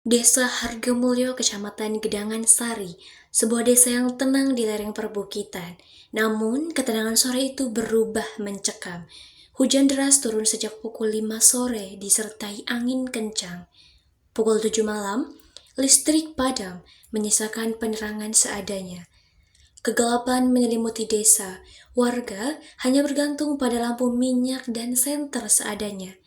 Desa Hargamulyo, Kecamatan Gedangan Sari, sebuah desa yang tenang di lereng perbukitan. Namun, ketenangan sore itu berubah mencekam. Hujan deras turun sejak pukul 5 sore disertai angin kencang. Pukul 7 malam, listrik padam menyisakan penerangan seadanya. Kegelapan menyelimuti desa. Warga hanya bergantung pada lampu minyak dan senter seadanya.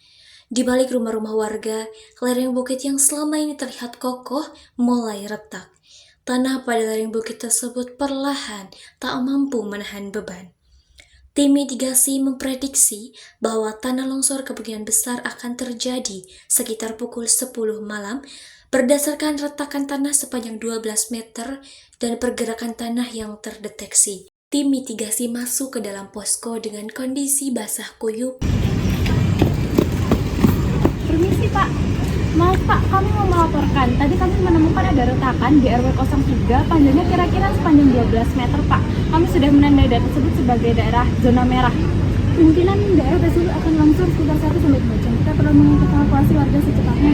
Di balik rumah-rumah warga, lereng bukit yang selama ini terlihat kokoh mulai retak. Tanah pada lereng bukit tersebut perlahan tak mampu menahan beban. Tim mitigasi memprediksi bahwa tanah longsor kemungkinan besar akan terjadi sekitar pukul 10 malam berdasarkan retakan tanah sepanjang 12 meter dan pergerakan tanah yang terdeteksi. Tim mitigasi masuk ke dalam posko dengan kondisi basah kuyup. Permisi Pak, maaf Pak, kami mau melaporkan. Tadi kami menemukan ada retakan di RW 03, panjangnya kira-kira sepanjang 12 meter Pak. Kami sudah menandai data tersebut sebagai daerah zona merah. Kemungkinan daerah tersebut akan longsor sekitar 1-2 jam. Kita perlu mengevakuasi warga secepatnya.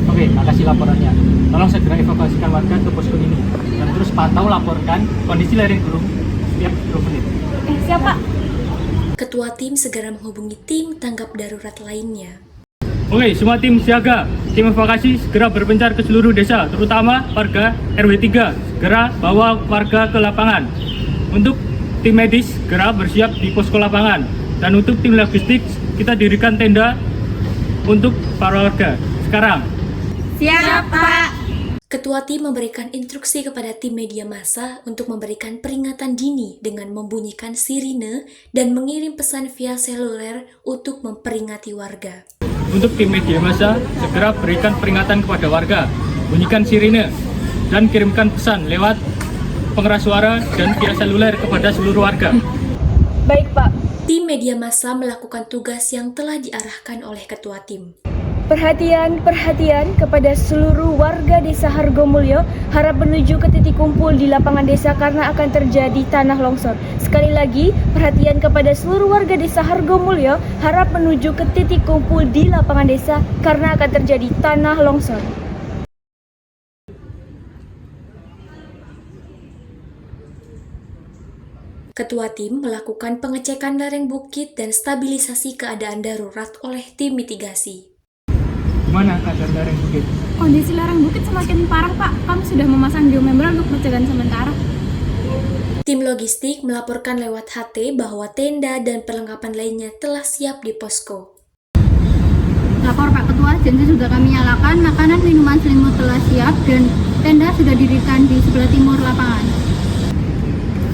Oke, makasih laporannya. Tolong segera evakuasikan warga ke posko ini. Dan terus pantau laporkan kondisi lereng gunung setiap 10 menit. Siap Pak. Ketua tim segera menghubungi tim tanggap darurat lainnya. Oke, semua tim siaga. Tim evakuasi segera berpencar ke seluruh desa, terutama warga RW 3. Segera bawa warga ke lapangan. Untuk tim medis segera bersiap di posko lapangan. Dan untuk tim logistik, kita dirikan tenda untuk para warga. Sekarang. Siap Pak. Ketua tim memberikan instruksi kepada tim media massa untuk memberikan peringatan dini dengan membunyikan sirine dan mengirim pesan via seluler untuk memperingati warga. Untuk tim media massa, segera berikan peringatan kepada warga, bunyikan sirine, dan kirimkan pesan lewat pengeras suara dan via seluler kepada seluruh warga. Baik Pak. Tim media massa melakukan tugas yang telah diarahkan oleh ketua tim. Perhatian kepada seluruh warga desa Hargamulyo, harap menuju ke titik kumpul di lapangan desa karena akan terjadi tanah longsor. Sekali lagi, perhatian kepada seluruh warga desa Hargamulyo, harap menuju ke titik kumpul di lapangan desa karena akan terjadi tanah longsor. Ketua tim melakukan pengecekan lereng bukit dan stabilisasi keadaan darurat oleh tim mitigasi. Gimana keadaan lereng bukit? Kondisi lereng bukit semakin parah Pak. Kami sudah memasang geomembran untuk pencegahan sementara. Tim logistik melaporkan lewat HT bahwa tenda dan perlengkapan lainnya telah siap di posko. Lapor Pak Ketua, genset sudah kami nyalakan, makanan minuman selimut telah siap dan tenda sudah didirikan di sebelah timur lapangan.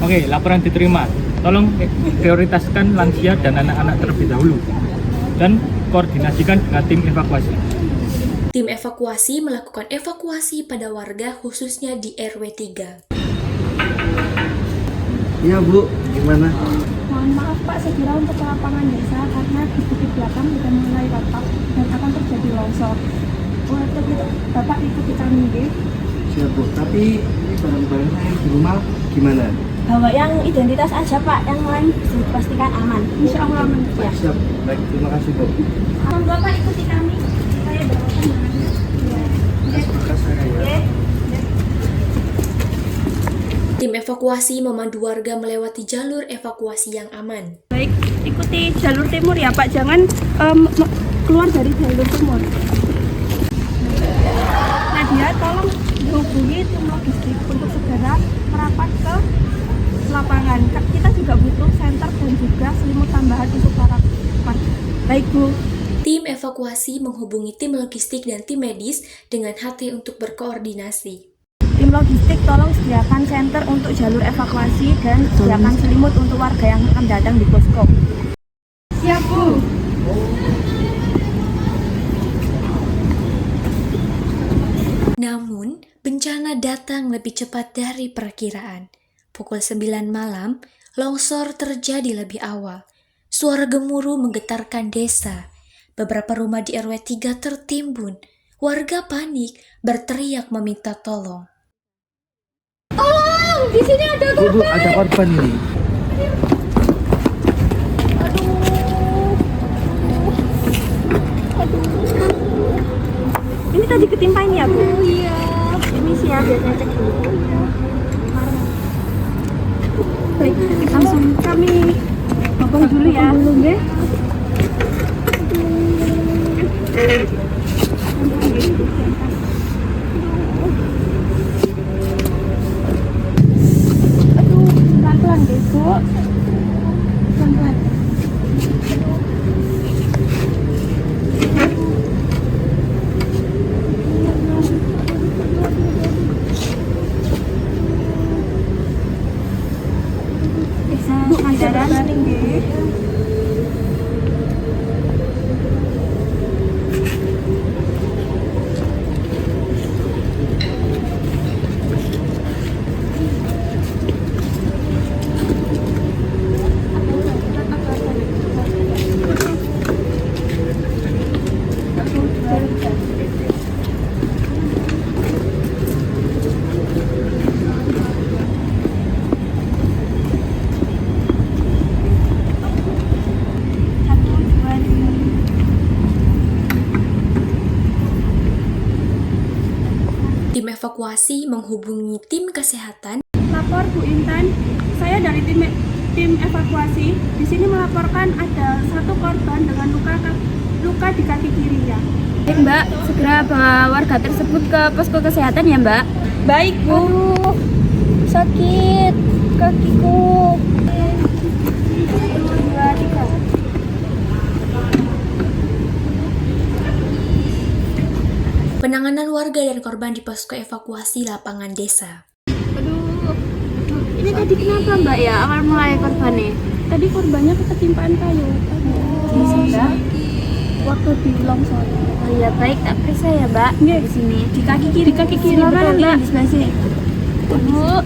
Oke, laporan diterima. Tolong prioritaskan lansia dan anak-anak terlebih dahulu. Dan koordinasikan dengan tim evakuasi. Tim evakuasi melakukan evakuasi pada warga khususnya di RW 3. Iya Bu, gimana? Mohon maaf Pak, segera untuk ke lapangan desa karena di bukit belakang sudah mulai retak dan akan terjadi longsor. Untuk itu Bapak ikuti kami nggih. Siap Bu, tapi ini barang-barangnya yang di rumah gimana? Bawa yang identitas aja Pak, yang lain bisa dipastikan aman. Insya Allah aman. Ya. Siap, baik, terima kasih Bu. Mohon Bapak ikuti kami. Saya bawakan barangnya. Terima kasih ya. Tim evakuasi memandu warga melewati jalur evakuasi yang aman. Baik, ikuti jalur timur ya Pak, jangan keluar dari jalur timur. Nadia, tolong hubungi tim logistik untuk segera merapat ke lapangan. Kita juga butuh senter dan juga selimut tambahan untuk para korban. Baik Bu. Tim evakuasi menghubungi tim logistik dan tim medis dengan HT untuk berkoordinasi. Tim logistik tolong sediakan senter untuk jalur evakuasi dan sediakan selimut untuk warga yang akan datang di posko. Siap Bu. Namun, bencana datang lebih cepat dari perkiraan. Pukul 9 malam, Longsor terjadi lebih awal. Suara gemuruh menggetarkan desa. Beberapa rumah di RW 3 tertimbun. Warga panik, berteriak meminta tolong. Tolong, di sini ada Bu, ada korban ini. Ini tadi ketimpa ini ya, Bu? Iya. Ini sih ya, biasanya cek dulu. Baik, langsung kami potong dulu ya. Dulu, ya. Aduh, pelan-pelan deh, Bu. Pelan-pelan. Bisa sandaran tinggi. Tim evakuasi menghubungi tim kesehatan. Lapor Bu Intan, saya dari tim evakuasi. Di sini melaporkan ada satu korban dengan luka di kaki kirinya. Baik Mbak, segera bawa warga tersebut ke posko kesehatan ya Mbak. Baik Bu. Aduh, sakit kakiku. 2, 3. Penanganan warga dan korban di posko evakuasi lapangan desa. Aduh, ini tadi kenapa Mbak ya awal mulai korbannya? Tadi korbannya ketempaan kayu. Di sini waktu di longsor. Oh iya baik, tak periksa ya Mbak. Di sini. Di kaki kiri Sebelah mana betul, Mbak? Di sebelah sini. Bu,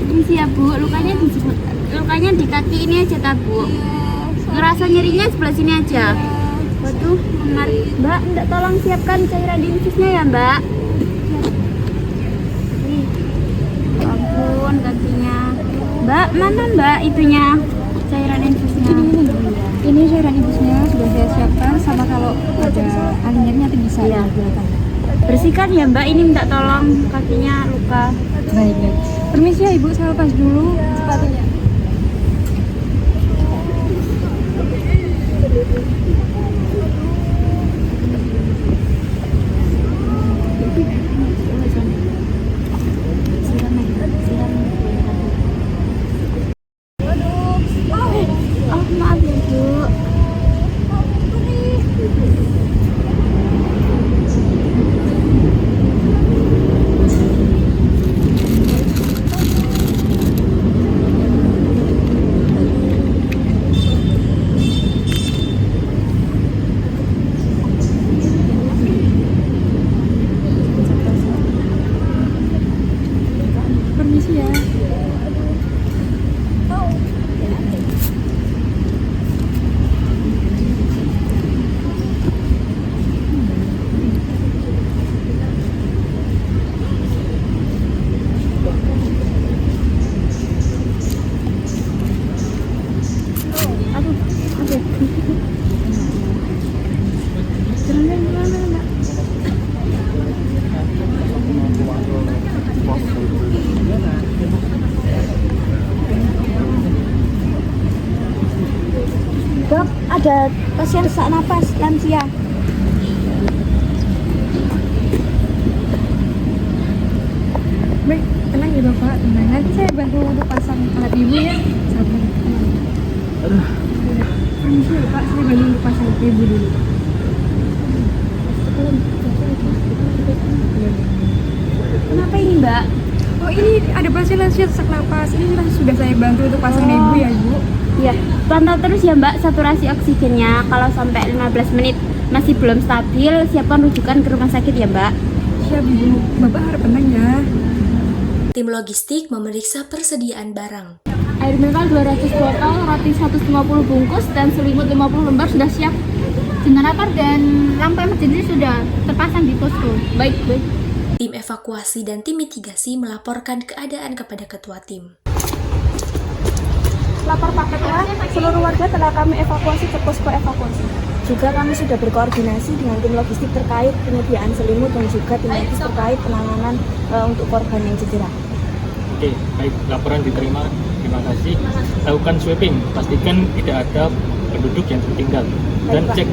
ini sih ya Bu, lukanya di kaki ini aja tak Bu. Ngerasa nyerinya sebelah sini aja. Waduh, memar. Mbak, minta tolong siapkan cairan infusnya ya Mbak. Nih, ya ampun kakinya. Mbak, mana Mbak itunya cairan infusnya? Ini cairan infusnya sudah saya siapkan, sama kalau ada alinnya nanti bisa Iya. digunakan. Bersihkan ya Mbak, ini minta tolong kakinya luka. Baik, baik. Permisi ya Ibu, saya lepas dulu sepatunya. Oh maaf ya Bu. Permisi ya. Dok, ada pasien sesak napas lansia. Baik, tenang ya Bapak, tenang. Nanti saya bantu untuk pasang alat Ibu ya. Sabar. Permisi ya Pak, saya bantu untuk pasang alat Ibu dulu. Kenapa ini Mbak? Oh ini ada pasien lansia sesak napas. Ini sudah saya bantu untuk pasang Ibu ya Ibu. Ya, pantau terus ya Mbak saturasi oksigennya. Kalau sampai 15 menit masih belum stabil, siapkan rujukan ke rumah sakit ya Mbak. Siap Ibu, Bapak harap tenang ya. Tim logistik memeriksa persediaan barang. Air mineral 200 botol, roti 150 bungkus, dan selimut 50 lembar sudah siap. Generator dan lampu emergency sudah terpasang di posko. Baik. Tim evakuasi dan tim mitigasi melaporkan keadaan kepada ketua tim. Lapor Pak Ketua, seluruh warga telah kami evakuasi ke posko evakuasi. Juga kami sudah berkoordinasi dengan tim logistik terkait penyediaan selimut dan juga tim medis terkait penanganan untuk korban yang cedera. Oke, baik, laporan diterima. Terima kasih. Lakukan sweeping, pastikan tidak ada penduduk yang tertinggal dan cek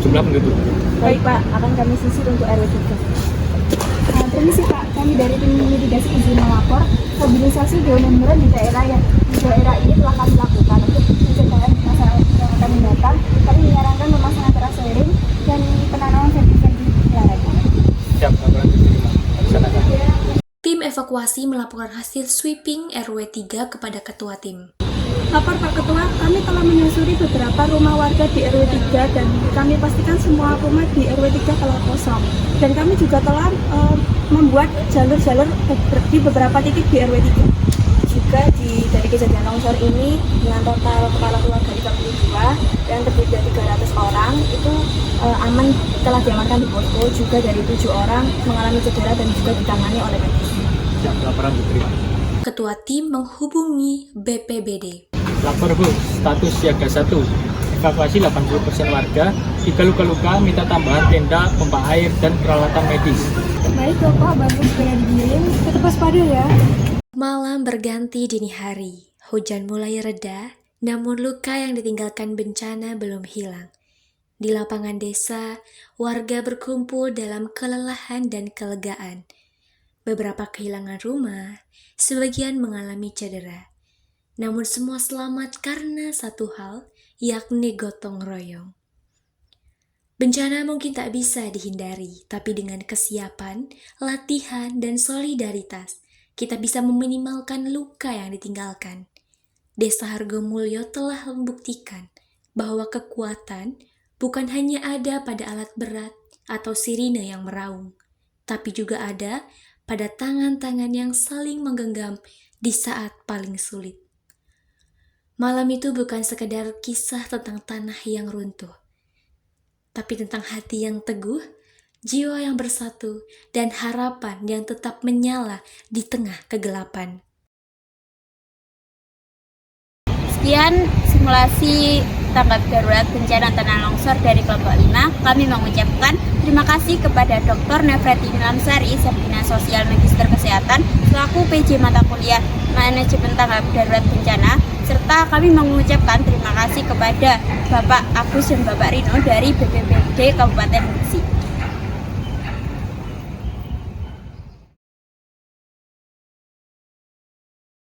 jumlah penduduk. Baik Pak, akan kami sisir untuk RW 3. Permisi Pak, kami dari tim mitigasi izin melapor stabilisasi geonomeran di daerah ini telah kami lakukan untuk pencegahan masalah yang akan mendatang. Kami menyarankan pemasangan terasering dan penanaman vertikasi larangan. Siap, laporan diterima. Silakan. Tim evakuasi melaporkan hasil sweeping RW 3 kepada ketua tim. Lapor Pak Ketua, kami telah menyusuri beberapa rumah warga di RW 3 dan kami pastikan semua rumah di RW 3 telah kosong. Dan kami juga telah membuat jalur-jalur di beberapa titik di RW 3. Juga dari kejadian longsor ini dengan total kepala keluarga 32 yang terdiri dari 300 orang itu aman telah diamankan di posko, juga dari 7 orang mengalami cedera dan juga ditangani oleh medis. Siap, laporan diterima. Ketua tim menghubungi BPBD. Lapor Bu, status siaga 1. Evakuasi 80% warga, 3 luka-luka, minta tambahan tenda, pompa air, dan peralatan medis. Baik Bapak, bantu segera digiring. Tetap waspada ya. Malam berganti dini hari. Hujan mulai reda, namun luka yang ditinggalkan bencana belum hilang. Di lapangan desa, warga berkumpul dalam kelelahan dan kelegaan. Beberapa kehilangan rumah, sebagian mengalami cedera. Namun semua selamat karena satu hal, yakni gotong royong. Bencana mungkin tak bisa dihindari, tapi dengan kesiapan, latihan, dan solidaritas, kita bisa meminimalkan luka yang ditinggalkan. Desa Hargomulyo telah membuktikan bahwa kekuatan bukan hanya ada pada alat berat atau sirine yang meraung, tapi juga ada pada tangan-tangan yang saling menggenggam di saat paling sulit. Malam itu bukan sekedar kisah tentang tanah yang runtuh, tapi tentang hati yang teguh, jiwa yang bersatu, dan harapan yang tetap menyala di tengah kegelapan. Sekian simulasi tanggap darurat bencana tanah longsor dari kelompok 5. Kami mengucapkan terima kasih kepada Dr. Nefretini Lamsari, Sarjana Sosial Magister Kesehatan, selaku PJ mata kuliah Manajemen Tanggap Darurat Bencana, serta kami mengucapkan terima kasih kepada Bapak Agus dan Bapak Rino dari BPBD Kabupaten Gresik.